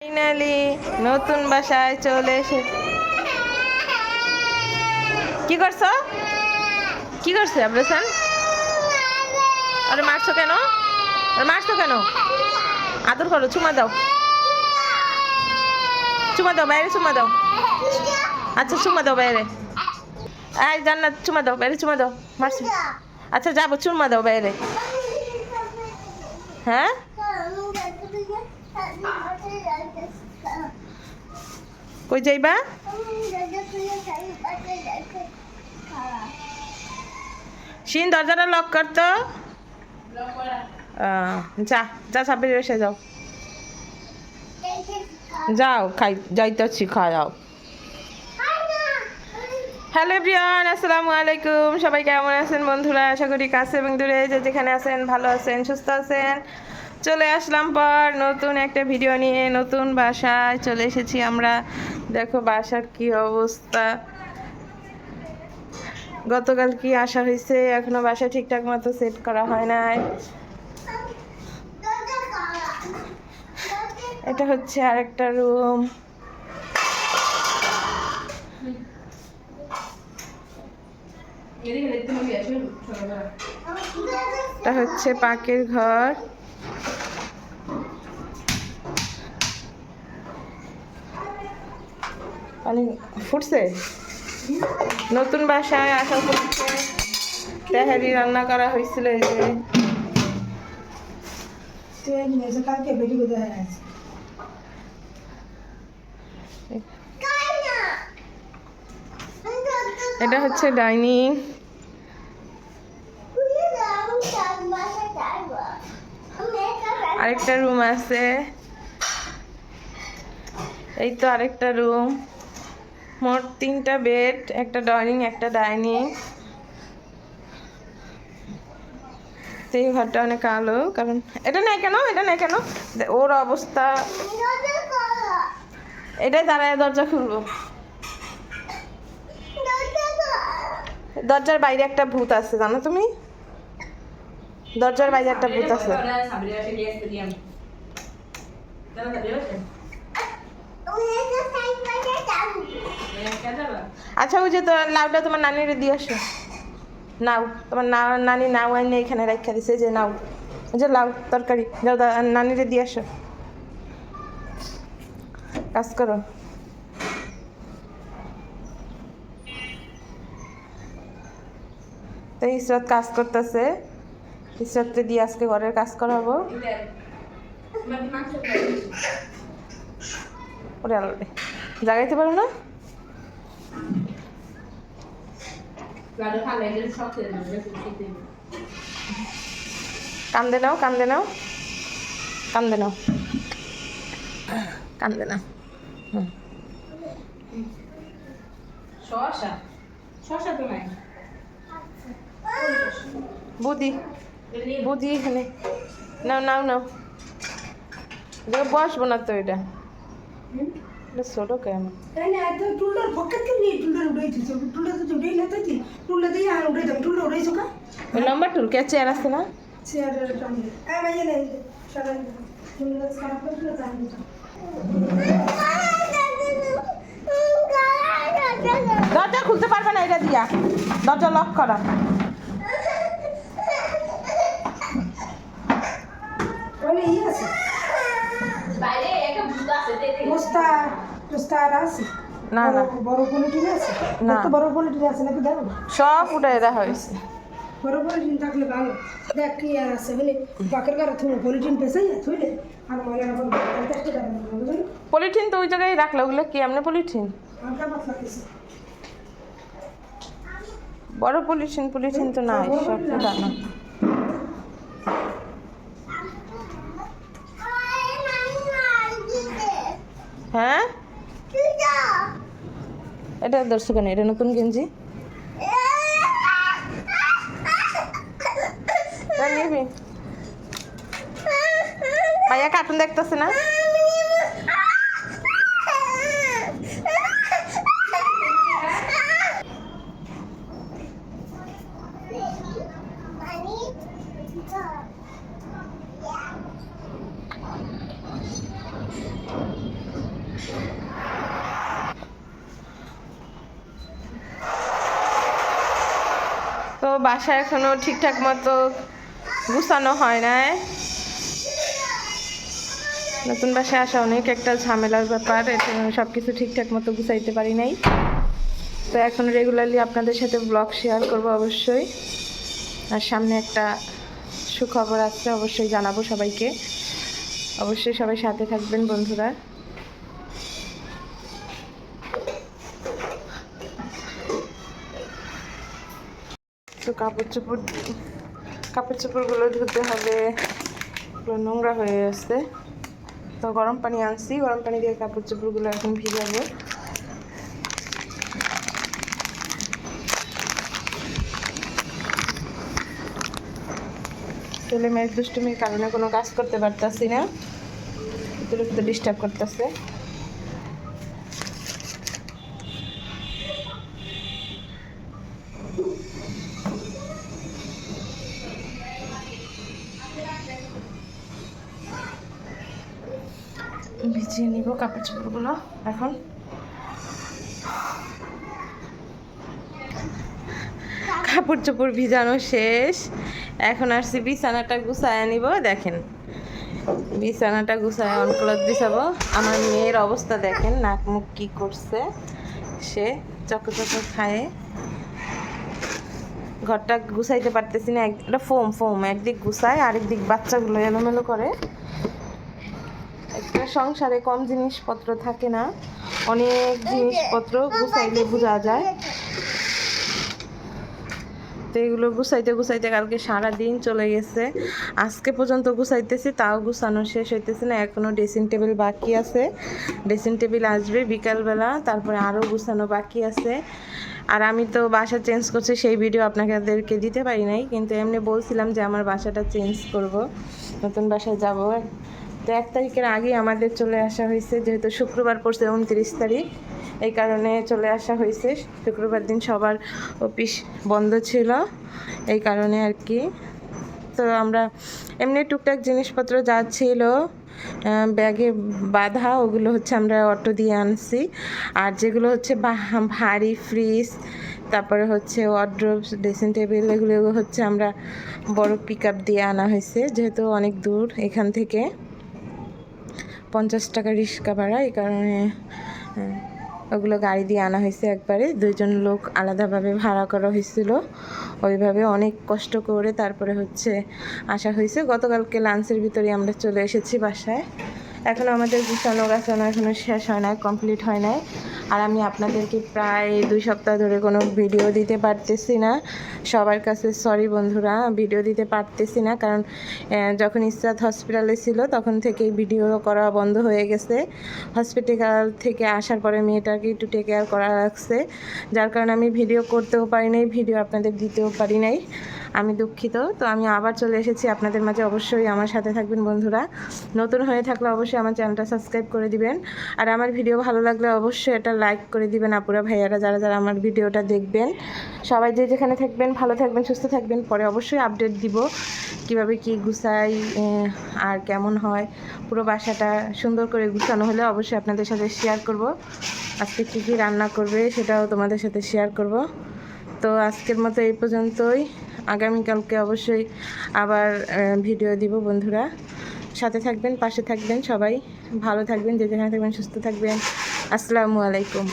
Finally নতুন বাসায় চলে এসে কি করছো কি করছে আব্রাসান? আরে মারছো কেন? আরে মারছো কেন? আদর করো, চুমা দাও, চুমা দাও, বাইরে চুমা দাও। আচ্ছা চুমা দাও বাইরে। এই জান্নাত চুমা দাও বাইরে, চুমা দাও। মারছো? আচ্ছা যাবো, চুমা দাও বাইরে। হ্যাঁ কই যাইবা? শিন দরজাটা লক করতো। যা যা সাবির এসে যাও, যাও খাই যাইতেছি, খাও। হ্যালো এভরিওয়ান, আসসালামু আলাইকুম। সবাই কেমন আছেন বন্ধুরা? আশা করি কাছে এবং দূরে যে যেখানে আছেন ভালো আছেন, সুস্থ আছেন। চলে আসলাম পর নতুন একটা ভিডিও নিয়ে। নতুন বাসায় চলে এসেছি আমরা। দেখো বাসার কি অবস্থা। গতকাল কি আসা হয়েছে, এখনো বাসা ঠিকঠাক মতো সেট করা হয় নাই। এটা হচ্ছে আরেকটা রুম। এটা হচ্ছে পাকের ঘর। পানি ফুটছে। নতুন বাসায় আসা করছে। তেহারি রান্না করা হয়েছিল। এই যে এটা হচ্ছে ডাইনিং। আরেকটা রুম আছে। এই তো আরেকটা রুম। মোট 3টা বেড, একটা ডাইনিং, একটা ডাইনিং। সেই ঘরটা অনেক আলো, কারণ এটা নেই কেন, এটা নেই কেন, ওর অবস্থা। এটাই দাঁড়ায় দরজা খুলবো। দরজার বাইরে একটা ভূত আছে, জানো তুমি? দরজার বাইরে একটা ভূত আছে। আচ্ছা ওই যে তো লাউটা তোমার নানিরে দিয়ে আসো। নাও তোমার নানি নাও আইনে এখানে রাখা দিছে। যে নাও, ওই যে লাউ তরকারি যাও, নানিরে দিয়ে আসো। কাজ করো। তো ইসরাত কাজ করতেছে। ইসরাতকে দিয়ে আজকে ঘরের কাজ করাবো। ওরে আল্লাহ, জাগাইতে পারো না? কান্দে নাও, কান্দে নাও, কান্দে নাও, কান্দে নাও। বুদি বুদি এখানে নাও, নাও নাও। বসবো না তো, এটা ছোট কেমন। লম্বা টুল কে চেয়ার আছে না? দরজা খুলতে পারবে না এটা দিয়া, দরজা লক করা। না না বড় পলিটিন আছে না, তো বড় পলিটিন আছে নাকি? দেখো সব উঠে দেওয়া হয়েছে। বড় পলিটিন থাকলে ভালো। দেখ কি আর আছে বলে বাকের ঘরে তুমি পলিটিন পেছাই থইলে আর ময়লা পলিথিন তো ওই জায়গায় রাখলে, ওগুলো কি এমনি পলিথিন? হালকা পাতলা কিছু বড় পলিথিন পলিথিন তো নাই, সব পুরানো। হ্যাঁ এটা দর্শক, এটা নতুন গেঞ্জি নিবি। ভাইয়া কার্টুন দেখতেছে না? তো বাসা এখনো ঠিকঠাক মতো গুছানো হয় নাই। নতুন বাসায় আসা অনেক একটা ঝামেলার ব্যাপার, সব কিছু ঠিকঠাক মতো গুছাইতে পারি নাই। তো এখন রেগুলারলি আপনাদের সাথে ব্লগ শেয়ার করব অবশ্যই। আর সামনে একটা সুখবর আছে, অবশ্যই জানাবো সবাইকে। অবশ্যই সবাই সাথে থাকবেন বন্ধুরা। তো কাপড় চোপড়গুলো ধুতে হবে, নোংরা হয়ে আসছে। তো গরম পানি আনছি, গরম পানি দিয়ে কাপড় চোপড়গুলো এখন ভিজাবো। ছেলে মেয়ের দুষ্টুমির কারণে কোনো কাজ করতে পারতাছি না, অতিরিক্ত ডিস্টার্ব করতেছে। ভিজিয়ে নিব কাপড় চোপড়গুলো এখন। কাপড় চোপড় ভিজানো শেষ, এখন আসছি বিছানাটা গুছায় নিব। দেখেন বিছানাটা গুছায় অনক্লথ বিছাবো। আমার মেয়ের অবস্থা দেখেন, নাক মুখ কি করছে, সে চকো খায়ে। ঘরটা গুছাইতে পারতেছি না, একটা ফোম একদিক গুছায়, আরেক দিক বাচ্চাগুলো এলোমেলো করে। একটা সংসারে কম জিনিসপত্র থাকে না, অনেক জিনিসপত্র গুছাইলে বোঝা যায়। তো এগুলো গুছাইতে কালকে সারাদিন চলে গেছে। আজকে পর্যন্ত গুছাইতেছি, তাও গুছানো শেষ হইতেছে না। এখনও ড্রেসিং টেবিল বাকি আছে, ড্রেসিং টেবিল আসবে বিকালবেলা। তারপরে আরও গুছানো বাকি আছে। আর আমি তো বাসা চেঞ্জ করছি, সেই ভিডিও আপনাদেরকে দিতে পারি নাই, কিন্তু এমনি বলছিলাম যে আমার বাসাটা চেঞ্জ করব, নতুন বাসায় যাব। তো 1 তারিখের আগেই আমাদের চলে আসা হয়েছে, যেহেতু শুক্রবার পড়ছে 29 তারিখ, এই কারণে চলে আসা হয়েছে। শুক্রবার দিন সবার অফিস বন্ধ ছিল, এই কারণে আর কি। তো আমরা এমনি টুকটাক জিনিসপত্র যা ছিল ব্যাগে বাঁধা, ওগুলো হচ্ছে আমরা অটো দিয়ে আনছি। আর যেগুলো হচ্ছে ভারী ফ্রিজ, তারপরে হচ্ছে ওয়ার্ড্রোব, ড্রেসিং টেবিল, এগুলো হচ্ছে আমরা বড় পিক আপ দিয়ে আনা হয়েছে, যেহেতু অনেক দূর এখান থেকে। 50 টাকা রিক্সা ভাড়া, এই কারণে ওগুলো গাড়ি দিয়ে আনা হয়েছে একবারে। 2 জন লোক আলাদাভাবে ভাড়া করা হয়েছিল, ওইভাবে অনেক কষ্ট করে তারপরে হচ্ছে আসা হয়েছে। গতকালকে লাঞ্চের ভিতরে আমরা চলে এসেছি বাসায়। এখনও আমাদের গুছানো গাছানো এখনও শেষ হয় নাই, কমপ্লিট হয় নাই। আর আমি আপনাদেরকে প্রায় 2 সপ্তাহ ধরে কোনো ভিডিও দিতে পারতেছি না। সবার কাছে সরি বন্ধুরা, ভিডিও দিতে পারতেছি না, কারণ যখন ইসরাত হসপিটালে ছিল তখন থেকেই ভিডিও করা বন্ধ হয়ে গেছে। হসপিটাল থেকে আসার পরে মেয়েটাকে একটু টেক কেয়ার করা লাগছে, যার কারণে আমি ভিডিও করতেও পারি নাই, ভিডিও আপনাদের দিতেও পারি নাই। আমি দুঃখিত। তো আমি আবার চলে এসেছি আপনাদের মাঝে, অবশ্যই আমার সাথে থাকবেন বন্ধুরা। নতুন হয়ে থাকলে অবশ্যই আমার চ্যানেলটা সাবস্ক্রাইব করে দিবেন। আর আমার ভিডিও ভালো লাগলে অবশ্যই এটা লাইক করে দিবেন আপুরা ভাইয়ারা, যারা যারা আমার ভিডিওটা দেখবেন। সবাই যে যেখানে থাকবেন ভালো থাকবেন, সুস্থ থাকবেন। পরে অবশ্যই আপডেট দিব কিভাবে কি গুছাই আর কেমন হয়। পুরো বাসাটা সুন্দর করে গুছানো হলে অবশ্যই আপনাদের সাথে শেয়ার করব। আজকে কী কী রান্না করবে সেটাও তোমাদের সাথে শেয়ার করব। তো আজকের মতো এই পর্যন্তই। আগামীকালকে অবশ্যই আবার ভিডিও দিব বন্ধুরা। সাথে থাকবেন, পাশে থাকবেন, সবাই ভালো থাকবেন, যে যেখানে থাকবেন সুস্থ থাকবেন। আসসালামু আলাইকুম।